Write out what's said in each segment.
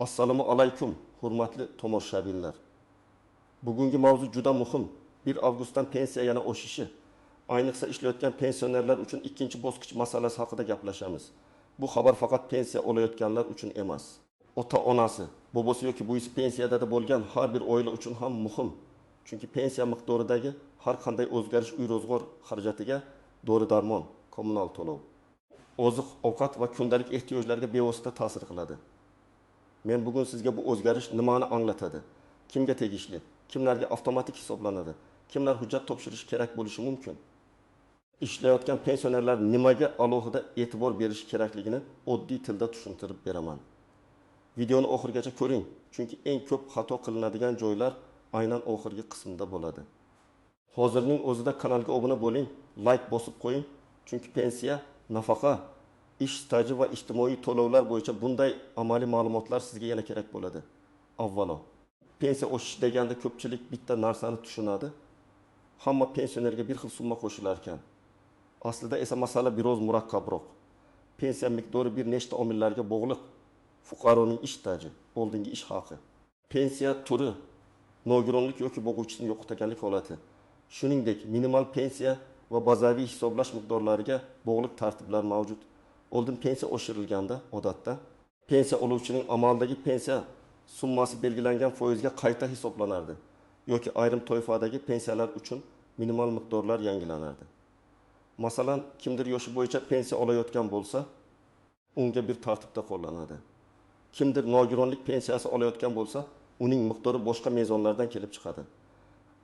Assalomu alaykum, hurmatli tomoshabinlar. Bugungi mavzu juda muhim. 1 avgustdan pensiya yana oshishi. Ayniqsa ishlayotgan pensionerlar uchun ikkinchi bosqich masalasi haqida gaplashamiz. Bu xabar faqat pensiya olayotganlar uchun emas. Ota-onasi, bobosi yoki buvisi pensiyada bo'lgan har bir oila uchun ham muhim. Chunki pensiya miqdoridagi har qanday o'zgarish uy-ro'zg'or xarajatiga dori-darmon, kommunal to'lov, oziq-ovqat va kundalik ehtiyojlarga bevosita ta'sir qiladi. Men bugun sizga bu o'zgarish nimani anglatadi? Kimga tegishli? Kimlarga avtomatik hisoblanadi? Kimlar hujjat topshirishi kerak bo'lishi mumkin? Ishlayotgan pensionerlar nimaga alohida e'tibor berishi kerakligini oddiy tilda tushuntirib beraman. Videoni oxirigacha ko'ring, chunki eng ko'p xato qilinadigan joylar aynan oxirgi qismda bo'ladi. Hozirning o'zida kanalga obuna bo'ling, like bosib qo'ying, chunki pensiya, nafaqa, ish staji va ijtimoiy to'lovlar bo'yicha bunday amaliy ma'lumotlar sizga yana kerak bo'ladi. Avvalo, pensiya oshishi deganda ko'pchilik bitta narsani tushunadi. Hamma pensionerga bir xil summa qo'shilar ekan. Aslida esa masala biroz murakkabroq. Pensiya miqdori bir nechta omillarga bog'liq. Fuqaroning ish staji, oldingi ish haqi, pensiya turi, nogironlik yoki boquvchisini yo'qotganlik holati, shuningdek minimal pensiya va bazaviy hisoblash miqdorlariga bog'liq tartiblar mavjud. Oldin pensiya oshirilganda odatda pensiya oluvchining amaldagi pensiya summasi belgilangan foizga qayta hisoblanardi yoki ayrim toifadagi pensiyalar uchun minimal miqdorlar yangilanardi. Masalan, kimdir yoshi bo'yicha pensiya olayotgan bo'lsa, unga bir tartibda qo'llanadi. Kimdir nogironlik pensiyasi olayotgan bo'lsa, uning miqdori boshqa mezonlardan kelib chiqadi.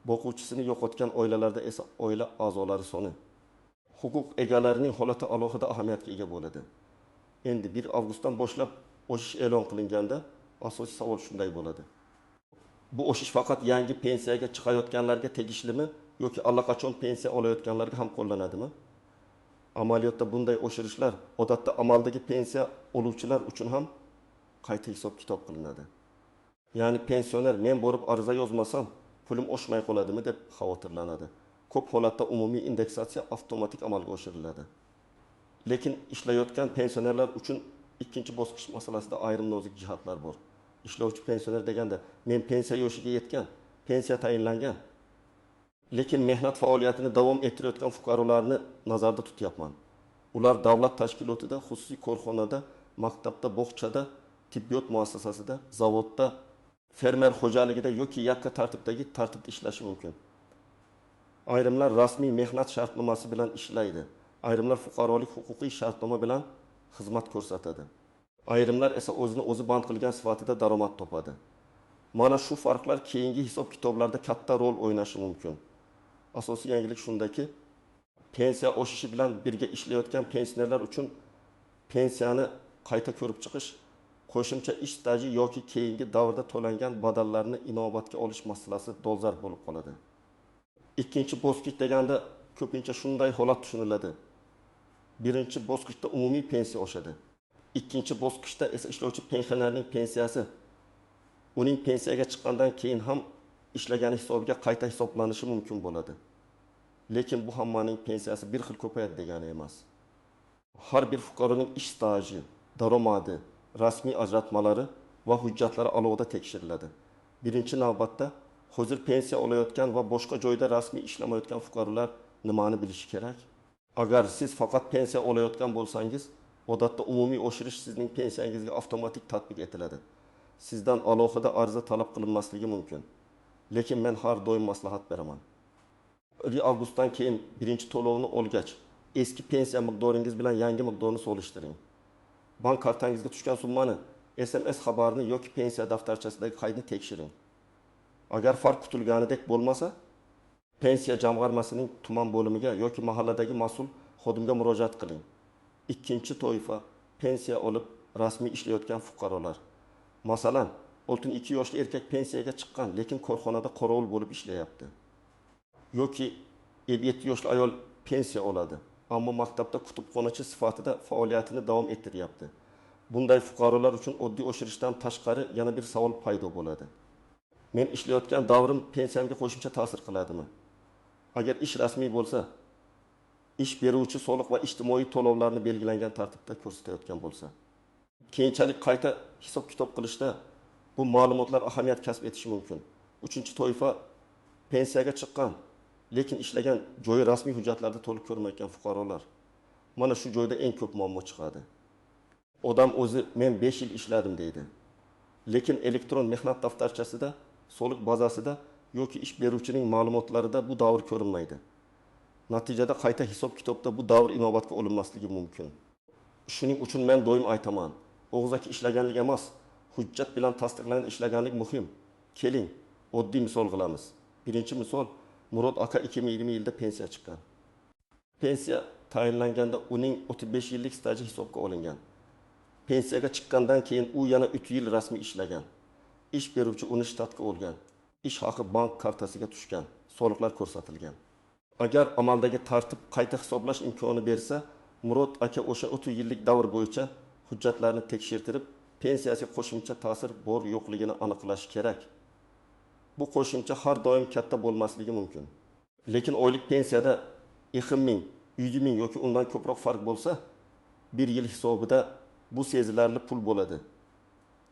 Boquvchisini yo'qotgan oilalarda esa oila a'zolari soni, huquq egalarining holati alohida ahamiyatga ega bo'ladi. Endi 1 avgustdan boshlab oshish e'lon qilinganda asosiy savol shunday bo'ladi. Bu oshish faqat yangi pensiyaga chiqayotganlarga tegishlimi yoki allaqachon pensiya olayotganlarga ham qo'llanadimi? Amaliyotda bunday oshirishlar odatda amaldagi pensiya oluvchilar uchun ham qayta hisob-kitob qilinadi. Ya'ni pensioner men borib ariza yozmasam, pulim oshmay qoladimi deb xavotirlanadi. Ko'p holatda umumiy indeksatsiya avtomatik amalga oshiriladi. Lekin ishlayotgan pensionerlar uchun ikkinchi bosqich masalasida ayrim nozik jihatlar bor. Ishlovchi pensioner deganda men pensiya yoshiga yetgan, pensiya tayinlangan, lekin mehnat faoliyatini davom ettirayotgan fuqarolarni nazarda tutyapman. Ular davlat tashkilotida, xususiy korxonada, maktabda, bog'chada, tibbiyot muassasasida, zavodda, fermer xo'jaligida yoki yakka tartibdagi tartibda ishlashi mumkin. Ayrimlar rasmiy mehnat shartnomasi bilan ishlaydi. Ayrimlar fuqarolik huquqiy shartnoma bilan xizmat ko'rsatadi. Ayrimlar esa o'zini o'zi band qilgan sifatida daromad topadi. Mana shu farqlar keyingi hisob-kitoblarda katta rol o'ynashi mumkin. Asosiy yangilik shundaki, pensiya oshishi bilan birga ishlayotgan pensionerlar uchun pensiyani qayta ko'rib chiqish, qo'shimcha ish staji yoki keyingi davrda to'langan badallarni inobatga olish masalasi dolzarb bo'lib qoladi. Ikkinchi bosqich deganda ko'pincha shunday holat tushuniladi. Birinchi bosqichda umumiy pensiya oshadi. Ikkinchi bosqichda esa ishlovchi pensionerning pensiyasi uning pensiyaga chiqqandan keyin ham ishlagani hisobiga qayta hisoblanishi mumkin bo'ladi. Lekin bu hammaning pensiyasi bir xil ko'payadi degani emas. Har bir fuqaroning ish staji, daromadi, rasmiy ajratmalari va hujjatlari alohida tekshiriladi. Birinchi navbatda hozir pensiya olayotgan va boshqa joyda rasmiy ishlamayotgan fuqarolar nimani bilishi kerak? Agar siz faqat pensiya olayotgan bo'lsangiz, odatda umumiy oshirish sizning pensiyangizga avtomatik tatbiq etiladi. Sizdan alohida ariza talab qilinmasligi mumkin. Lekin men har doim maslahat beraman. 1 avgustdan keyin birinchi to'lovni olgach, eski pensiya miqdoringiz bilan yangi miqdorni solishtiring. Bank kartangizga tushgan summani, SMS xabarini yoki pensiya daftarchasidagi qaydni tekshiring. Agar farq kutilganidek bo'lmasa, pensiya jamg'armasining tuman bo'limiga yoki mahalladagi mas'ul xodimga murojaat qiling. Ikkinchi toifa pensiya olib rasmiy ishlayotgan fuqarolar. Masalan, 62 yoshli erkak pensiyaga chiqqan, lekin korxonada qorovul bo'lib ishlayapti. Yoki 57 yoshli ayol pensiya oladi, ammo maktabda kutubxonachi sifatida faoliyatini davom ettiryapti. Bunday fuqarolar uchun oddiy oshirishdan tashqari yana bir savol paydo bo'ladi. Men ishlayotgan davrim pensiyamga qo'shimcha ta'sir qiladimi? Agar ish rasmiy bo'lsa, ish beruvchi soliq va ijtimoiy to'lovlarni belgilangan tartibda ko'rsatayotgan bo'lsa, keyinchalik qayta hisob kitob qilishda bu ma'lumotlar ahamiyat kasb etishi mumkin. Uchinchi toifa pensiyaga chiqqan, lekin ishlagan joyi rasmiy hujjatlarda to'liq ko'rmayotgan fuqarolar. Mana shu joyda eng ko'p muammo chiqadi. Odam o'zi men 5 yil ishladim deydi. Lekin elektron mehnat daftarchasida, soliq bazasida yoki ish beruvchining ma'lumotlarida bu davr ko'rinmaydi. Natijada qayta hisob kitobda bu davr inobatga olinmasligi mumkin. Shuning uchun men doim aytaman, og'zaki ishlaganlik emas, hujjat bilan tasdiqlangan ishlaganlik muhim. Keling, oddiy misol qilamiz. Birinchi misol, Murod aka 2020 yilda pensiya chiqqan. Pensiya tayinlanganda uning 35 yillik staji hisobga olingan. Pensiyaga chiqqandan keyin u yana 3 yil rasmiy ishlagan. Ish beruvchi uni shtatga olgan. Ish haqi bank kartasiga tushgan. Soliqlar ko'rsatilgan. Agar amaldagi tartib qayta hisoblash imkoni bersa, Murod aka o'sha 30 yillik davr bo'yicha hujjatlarni tekshirtirib, pensiyasiga qo'shimcha ta'sir bor yo'qligini aniqlash kerak. Bu qo'shimcha har doim katta bo'lmasligi mumkin. Lekin oylik pensiyada 2 ming, 100 ming yoki undan ko'proq farq bo'lsa, bir yil hisobida bu sezilarli pul bo'ladi.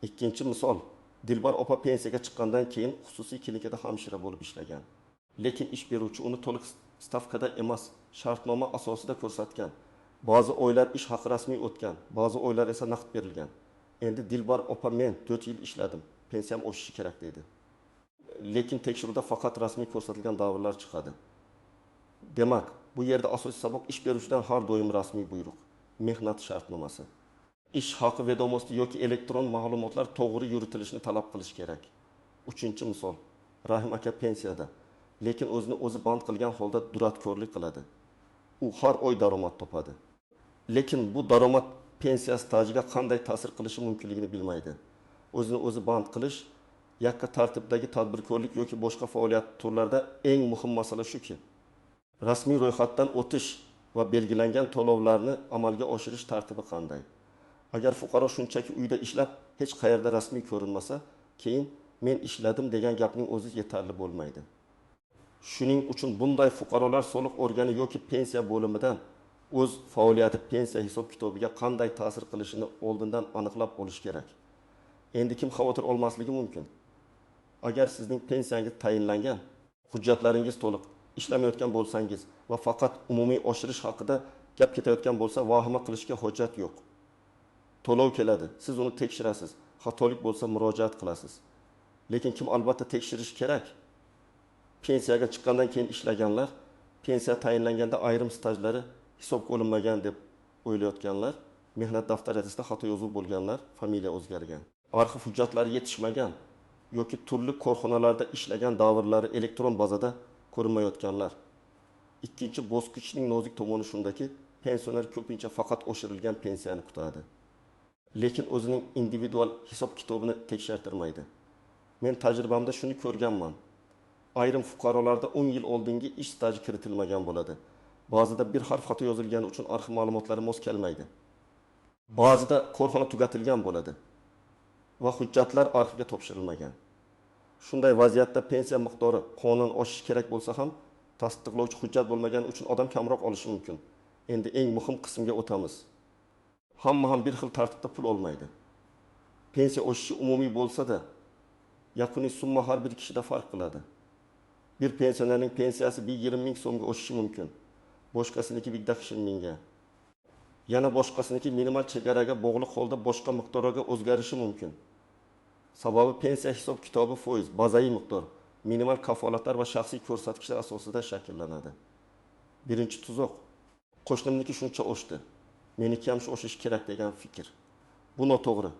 Ikkinchi misol, Dilbar opa pensiyaga chiqqandan keyin xususiy klinikada hamshira bo'lib ishlagan. Lekin ish beruvchi uni to'liq stavkada emas, shartnoma asosida ko'rsatgan. Ba'zi oylar ish haqi rasmiy o'tgan, ba'zi oylar esa naqd berilgan. Endi Dilbar opa men 4 yil ishladim, pensiyam oshishi kerak dedi. Lekin tekshiruvda faqat rasmiy ko'rsatilgan davrlar chiqadi. Demak, bu yerda asosiy sabab ish beruvchidan har doim rasmiy buyruq, mehnat shartnomasi. Ish haqi vedomosti yoki elektron ma'lumotlar to'g'ri yuritilishini talab qilish kerak. Uchinchi misol, Rahim aka pensiyada, lekin o'zini o'zi band qilgan holda duradkorlik qiladi. U har oy daromad topadi. Lekin bu daromad pensiya stajiga qanday ta'sir qilishi mumkinligini bilmaydi. O'zini o'zi band qilish yakka tartibdagi tadbirkorlik yoki boshqa faoliyat turlarida eng muhim masala shuki, rasmiy ro'yxatdan o'tish va belgilangan to'lovlarni amalga oshirish tartibi qanday? Agar fuqaro shunchaki uyda ishlab, hech qayerda rasmiy ko'rinmasa, keyin men ishladim degan gapning o'zi yetarli bo'lmaydi. Shuning uchun bunday fuqarolar soliq organi yoki pensiya bo'limidan o'z faoliyati pensiya hisob kitobiga qanday ta'sir qilishini oldindan aniqlab olish kerak. Endi kim xavotir olmasligi mumkin? Agar sizning pensiyangiz tayinlangan, hujjatlaringiz to'liq, ishlamayotgan bo'lsangiz va faqat umumiy oshirish haqida gap ketayotgan bo'lsa, vahima qilishga hojat yo'q. To'lov keladi, siz uni tekshirasiz, xatolik bo'lsa murojaat qilasiz. Lekin kim albatta tekshirish kerak? Pensiyaga chiqqandan keyin ishlaganlar, pensiya tayinlanganda ayrim stajlari hisobga olinmagan deb o'ylayotganlar, mehnat daftarchasida xato yozuv bo'lganlar, familiya o'zgargan. Arxiv hujjatlari yetishmagan yoki turli korxonalarda ishlagan davrlari elektron bazada ko'rinmayotganlar. Ikkinchi bosqichning nozik tomoni shundaki, pensioner ko'pincha faqat oshirilgan pensiyani kutadi. Lekin o'zining individual hisob kitobini tekshirtirmaydi. Men tajribamda shuni ko'rganman. Ayrim fuqarolarda 10 yil oldingi ish staji kiritilmagan bo'ladi. Ba'zida bir harf xato yozilgani uchun arxiv ma'lumotlari mos kelmaydi. Ba'zida korxona tugatilgan bo'ladi va hujjatlar arxivga topshirilmagan. Shunday vaziyatda pensiya miqdori qonun oshishi kerak bo'lsa ham, tasdiqlovchi hujjat bo'lmagani uchun odam kamroq olishi mumkin. Endi eng muhim qismga o'tamiz. Hamma ham bir xil tartibda pul olmaydi. Pensiya oshishi umumiy bo'lsa-da, yakuniy summa har bir kishida farq qiladi. Bir pensionerning pensiyasi 20 ming so'mga oshishi mumkin. Boshqasiniki 1 mingga. Yana boshqasiniki minimal chegaraga bog'liq holda boshqa miqdorga o'zgarishi mumkin. Sababi pensiya hisob kitobi foiz, bazaviy miqdor, minimal kafolatlar va shaxsiy ko'rsatkichlar asosida shakllanadi. Birinchi tuzoq, qo'shnimniki shuncha oshdi, meniki ham shu oshish kerak degan fikr. Bu noto'g'ri.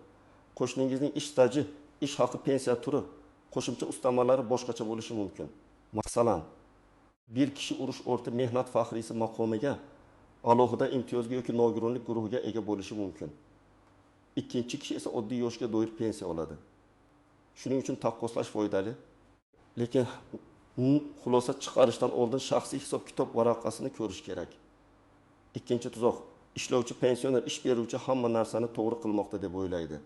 Qo'shningizning ish staji, ish haqi pensiya turi, qo'shimcha ustamalari boshqacha bo'lishi mumkin. Masalan, bir kishi urush o'rta mehnat faxriysi maqomiga alohida imtiyozga yoki nogironlik guruhiga ega bo'lishi mumkin. Ikkinchi kishi esa oddiy yoshga doir pensiya oladi. Shuning uchun taqqoslash foydali. Lekin xulosa chiqarishdan oldin shaxsiy hisob kitob varaqasini ko'rish kerak. Ikkinchi tuzoq, ishlovchi pensioner ish beruvchi hamma narsani to'g'ri qilmoqda deb o'ylaydi.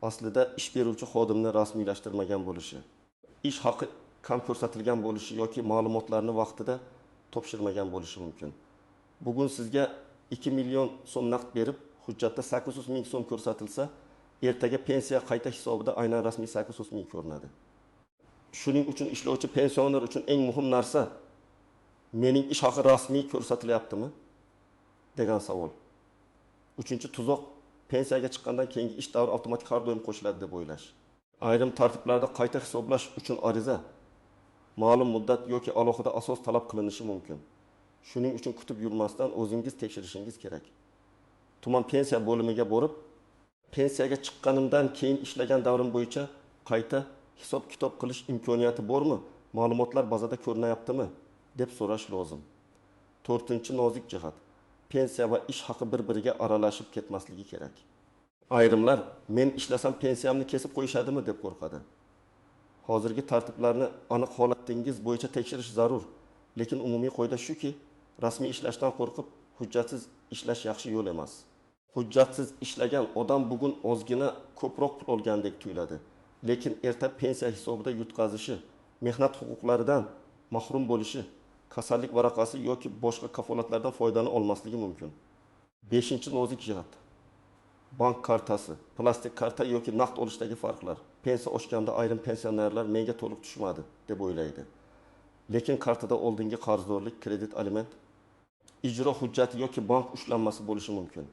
Aslida ish beruvchi xodimni rasmiylashtirmagan bo'lishi, ish haqi kam ko'rsatilgan bo'lishi yoki ma'lumotlarni vaqtida topshirmagan bo'lishi mumkin. Bugun sizga 2 million so'm naqd berib, hujjatda 800 ming so'm ko'rsatilsa, ertaga pensiya qayta hisobida aynan rasmiy saytga so'zming ko'rinadi. Shuning uchun ishlovchi pensioner uchun eng muhim narsa mening ish haqi rasmiy ko'rsatilyaptimi degan savol. Uchinchi tuzoq pensiyaga chiqqandan keyingi ish davri avtomatik har doim qo'shiladi deb o'ylash. Ayrim tartiblarda qayta hisoblash uchun ariza ma'lum muddat yoki alohida asos talab qilinishi mumkin. Shuning uchun kutib yurmasdan o'zingiz tekshirishingiz kerak. Tuman pensiya bo'limiga borib, pensiyaga chiqqanimdan keyin ishlagan davrim bo'yicha qayta hisob-kitob qilish imkoniyati bormi? Ma'lumotlar bazada ko'rinayaptimi deb so'rash lozim. 4-nozik jihat. Pensiya va ish haqi bir-biriga aralashib ketmasligi kerak. Ayrimlar men ishlasam pensiyamni kesib qo'yishadimi deb qo'rqadi. Hozirgi tartiblarni aniq holatingiz bo'yicha tekshirish zarur, lekin umumiy qoida shuki, rasmiy ishlashdan qo'rqib hujjatsiz ishlash yaxshi yo'l emas. Hujjatsiz ishlagan odam bugun ozgina ko'proq pul olgandek tuyuladi, lekin erta pensiya hisobida yutqazishi, mehnat huquqlaridan mahrum bo'lishi, kasallik varaqasi yoki boshqa kafolatlardan foydalana olmasligi mumkin. 5-nozik jihat. Bank kartasi, plastik karta yoki naqd olishdagi farqlar. Pensiya oshganda ayrim pensionerlar menga to'liq tushmadi deb o'ylaydi. Lekin kartada oldingi qarzdorlik, kredit, aliment, ijro hujjati yoki bank ushlanmasi bo'lishi mumkin.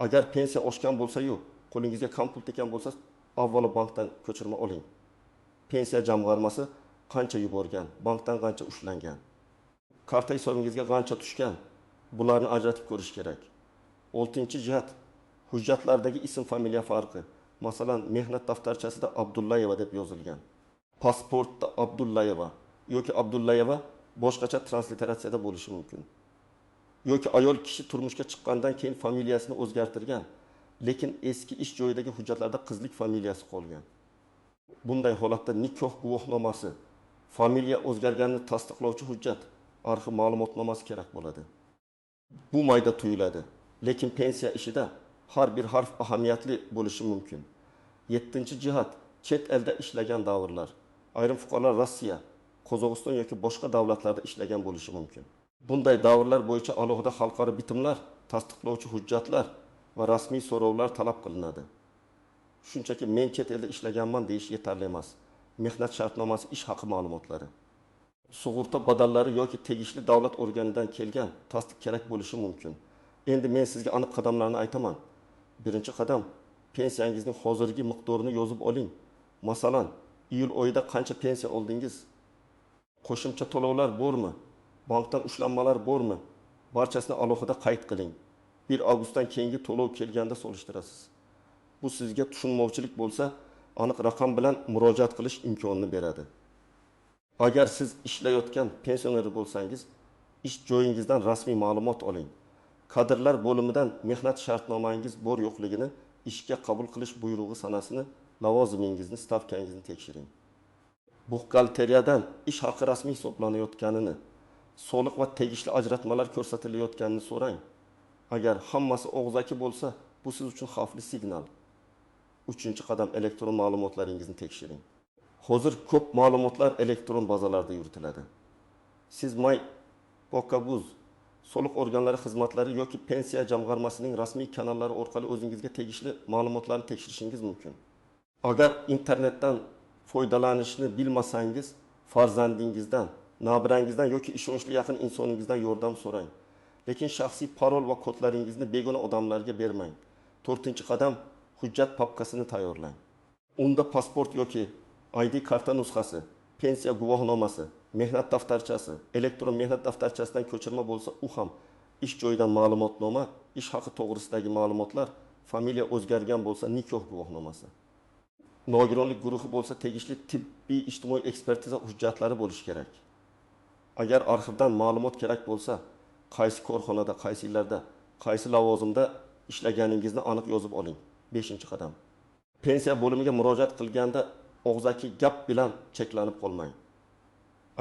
Agar pensiya oshgan bo'lsa-yu, qo'lingizga kam pul tekan bo'lsa, avvalo bankdan ko'chirma oling. Pensiya jamg'armasi qancha yuborgan, bankdan qancha ushlangan, karta hisobingizga qancha tushgan, bularni ajratib ko'rish kerak. 6-jihat. Hujjatlardagi ism familiya farqi. Masalan, mehnat daftarchasida Abdullayeva deb yozilgan. Pasportda Abdullayeva yoki Abdullayeva boshqacha transliteratsiyada bo'lishi mumkin. Yoki ayol kishi turmushga chiqqandan keyin familiyasini o'zgartirgan, lekin eski ish joyidagi hujjatlarda qizlik familiyasi qolgan. Bunday holatda nikoh guvohnomasi, familiya o'zgarganini tasdiqlovchi hujjat, arxiv ma'lumotnomasi kerak bo'ladi. Bu mayda tuyuladi, lekin pensiya ishida har bir harf ahamiyatli bo'lishi mumkin. 7-jihat. Chet elda ishlagan davrlar. Ayrim fuqarolar Rossiya, Qozog'iston yoki boshqa davlatlarda ishlagan bo'lishi mumkin. Bunday davrlar bo'yicha alohida xalqaro bitimlar, tasdiqlovchi hujjatlar va rasmiy so'rovlar talab qilinadi. Shunchaki men chet elda ishlaganman deyish yetarli emas. Mehnat shartnomasi, ish haqi ma'lumotlari, sug'urta badallari yoki tegishli davlat organidan kelgan tasdiq kerak bo'lishi mumkin. Endi men sizga aniq qadamlarni aytaman. Birinchi qadam, pensiyangizning hozirgi miqdorini yozib oling. Masalan, iyul oyida qancha pensiya oldingiz? Qo'shimcha to'lovlar bormi? Bankdan ushlanmalar bormi? Barchasini alohida qayd qiling. 1 avgustdan keyingi to'lov kelganda solishtirasiz. Bu sizga tushunmovchilik bo'lsa, aniq raqam bilan murojaat qilish imkonini beradi. Agar siz ishlayotgan pensioner bo'lsangiz, ish joyingizdan rasmiy ma'lumot oling. Kadrlar bo'limidan mehnat shartnomangiz bor yo'qligini, ishga qabul qilish buyrug'i sanasini, lavozimingizni, stavkangizni tekshiring. Buxgalteriyadan ish haqi rasmiy hisoblanayotganini, soliq va tegishli ajratmalar ko'rsatilayotganini so'rang. Agar hammasi og'zaki bo'lsa, bu siz uchun xavfli signal. 3-qadam, elektron ma'lumotlaringizni tekshiring. Hozir ko'p ma'lumotlar elektron bazalarda yuritiladi. Siz Pokabuz, soliq organlari xizmatlari yoki pensiya jamg'armasining rasmiy kanallari orqali o'zingizga tegishli ma'lumotlarni tekshirishingiz mumkin. Agar internetdan foydalanishni bilmasangiz, farzandingizdan, nabirangizdan yoki ishonchli yaqin insoningizdan yordam so'rang. Lekin shaxsiy parol va kodlaringizni begona odamlarga bermang. 4-qadam, hujjat papkasini tayyorlang. Unda pasport yoki ID karta nusxasi, pensiya guvohnomasi, mehnat daftarchasi, elektron mehnat daftarchasidan ko'chirma bo'lsa, u ham, ish joyidan ma'lumotnoma, ish haqi to'g'risidagi ma'lumotlar, familiya o'zgargan bo'lsa, nikoh guvohnomasi. Nogironlik guruhi bo'lsa, tegishli tibbiy ijtimoiy ekspertiza hujjatlari bo'lishi kerak. Agar arxivdan ma'lumot kerak bo'lsa, qaysi korxonada, qaysi yillarda, qaysi lavozimda ishlaganingizni aniq yozib oling. 5-qadam. Pensiya bo'limiga murojaat qilganda og'zaki gap bilan cheklanib qolmang.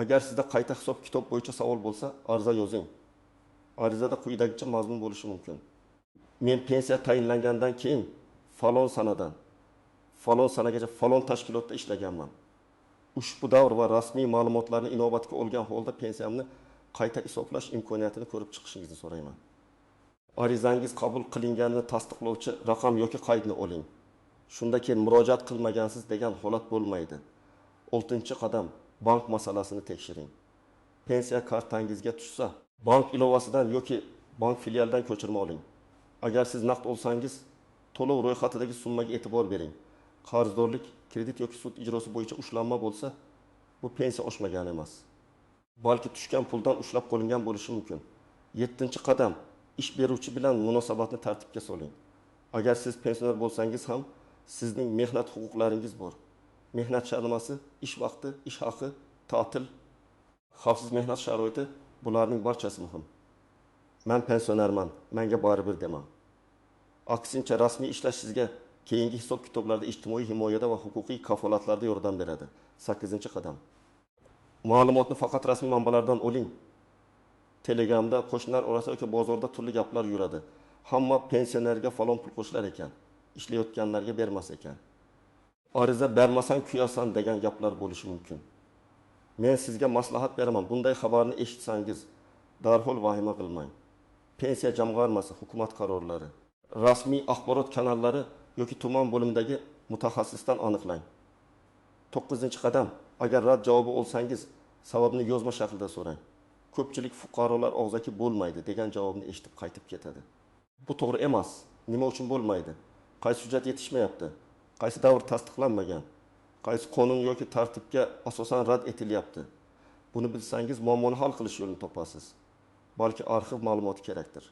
Agar sizda qayta hisob-kitob bo'yicha savol bo'lsa, ariza yozing. Arizada quyidagicha mazmun bo'lishi mumkin. Men pensiya tayinlangandan keyin falon sanadan falon sanagacha falon tashkilotda ishlaganman. Ushbu davr va rasmiy ma'lumotlarni inobatga olgan holda pensiyamni qayta hisoblash imkoniyatini ko'rib chiqishingizni so'rayman. Arizangiz qabul qilinganini tasdiqlovchi raqam yoki qaydni oling. Shundaki murojaat qilmagansiz degan holat bo'lmaydi. 6-qadam bank masalasini tekshiring. Pensiya kartangizga tushsa, bank ilovasidan yoki bank filialidan ko'chirma oling. Agar siz naqd olsangiz, to'lov ro'yxatidagi summaga e'tibor bering. Qarzdorlik, kredit yoki sud ijrosi bo'yicha ushlanma bo'lsa, bu pensiya oshmagani emas. Balki tushgan puldan ushlab qo'lingan bo'lishi mumkin. 7-qadam ish beruvchi bilan munosabatni tartibga soling. Agar siz pensioner bo'lsangiz ham, sizning mehnat huquqlaringiz bor. Mehnat shartnomasi, ish vaqti, ish haqi, ta'til, xavfsiz mehnat sharoiti, bularning barchasi muhim. Men pensionerman, menga baribir demang. Aksincha rasmiy ishlash sizga keyingi hisob-kitoblarda ijtimoiy himoyada va huquqiy kafolatlarda yordam beradi. 8-qadam. Ma'lumotni faqat rasmiy manbalardan oling. Telegramda qo'shnilar orasida yoki bozorda turli gaplar yuradi. Hamma pensionerga falon pul qo'shilar ekan, ishlayotganlarga bermas ekan. Ariza bermasang kuyasan degan gaplar bo'lishi mumkin. Men sizga maslahat beraman. Bunday xabarni eshitsangiz, darhol vahima qilmang. Pensiya jamg'armasi, hukumat qarorlari, rasmiy axborot kanallari yoki tuman bo'limidagi mutaxassisdan aniqlang. 9-qadam. Agar rad javobi olsangiz, sababni yozma shaklda so'rang. Ko'pchilik fuqarolar og'zaki bo'lmaydi degan javobni eshitib qaytib ketadi. Bu to'g'ri emas. Nima uchun bo'lmaydi? Qaysi hujjat yetishmayapti? Qaysi davr tasdiqlanmagan? Qaysi qonun yoki tartibga asosan rad etilyapti? Buni bilsangiz muammoni hal qilish yo'lini topasiz. Balki arxiv ma'lumoti kerakdir.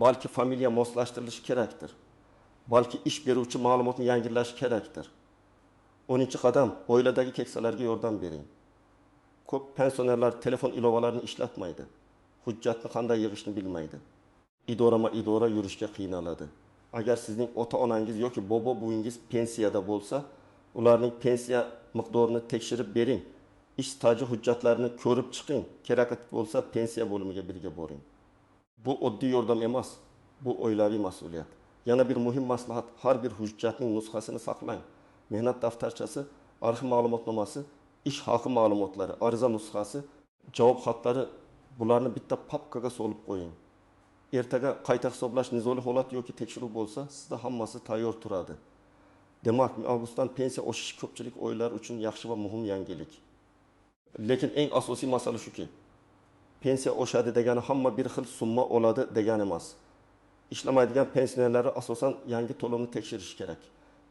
Balki familiya moslashtirilishi kerakdir. Balki ish beruvchi ma'lumotni yangilash kerakdir. 10-qadam, oiladagi keksalarga yordam bering. Ko'p pensionerlar telefon ilovalarini ishlatmaydi. Hujjatni qanday yig'ishni bilmaydi. Idora yurishga qiynaladi. Agar sizning ota-onangiz yoki bobo-buyingiz pensiyada bo'lsa, ularning pensiya miqdorini tekshirib bering. Ish staji hujjatlarini ko'rib chiqing. Kerak bo'lsa pensiya bo'limiga birga boring. Bu oddiy yordam emas, bu oilaviy mas'uliyat. Yana bir muhim maslahat, har bir hujjatning nusxasini saqlang. Mehnat daftarchasi, arxiv ma'lumotnomasi, ish haqi ma'lumotlari, ariza nusxasi, javob xatlari, bularni bitta papkaga solib qo'ying. Ertaga qayta hisoblash, nizoli holat yoki tekshiruv bo'lsa, sizda hammasi tayyor turadi. Demak, avgustdan pensiya oshishi ko'pchilik oilalar uchun yaxshi va muhim yangilik. Lekin eng asosiy masala shuki, pensiya oshadi degani hamma bir xil summa oladi degani emas. Ishlamaydigan pensionerlar asosan yangi to'lovni tekshirish kerak.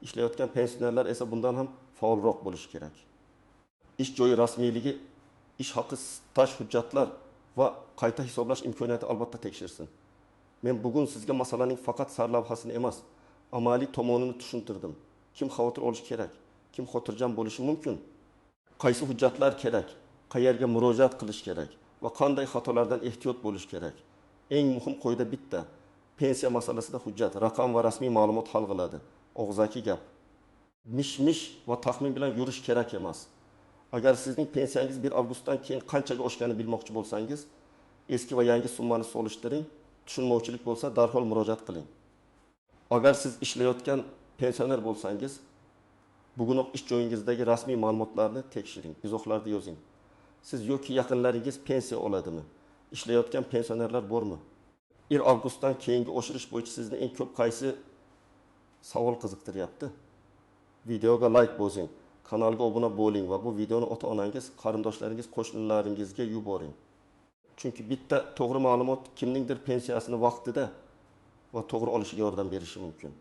Ishlayotgan pensionerlar esa bundan ham faolroq bo'lishi kerak. Ish joyi rasmiyligi, ish haqi, staj hujjatlar va qayta hisoblash imkoniyati albatta tekshirsin. Men bugun sizga masalaning faqat sarlavhasini emas, amaliy tomonini tushuntirdim. Kim xavotir olish kerak? Kim xotirjam bo'lishi mumkin? Qaysi hujjatlar kerak? Qayerga murojaat qilish kerak? Va qanday xatolardan ehtiyot bo'lish kerak? Eng muhim qoida bitta. Pensiya masalasida hujjat, raqam va rasmiy ma'lumot hal qiladi. Og'zaki gap. Mish-mish va taxmin bilan yurish kerak emas. Agar sizning pensiyangiz 1 avgustdan keyin qanchaga oshganini bilmoqchi bo'lsangiz, eski va yangi summani solishtiring. Tushunmovchilik bo'lsa, darhol murojaat qiling. Agar siz ishlayotgan pensioner bo'lsangiz, bugunoq ish joyingizdagi rasmiy ma'lumotlarni tekshiring, izohlarda yozing. Siz yoki yaqinlaringiz pensiya oladimi? Ishlayotgan pensionerlar bormi? 1 avgustdan keyingi oshirish bo'yicha sizni eng ko'p qaysi savol qiziqtiryapti? Videoga like bosing, kanalga obuna bo'ling va bu videoni ota-onangiz, qarindoshlaringiz, qo'shnilaringizga yuboring. Chunki bitta to'g'ri ma'lumot kimningdir pensiyasini vaqtida va to'g'ri olishiga yordam berishi mumkin.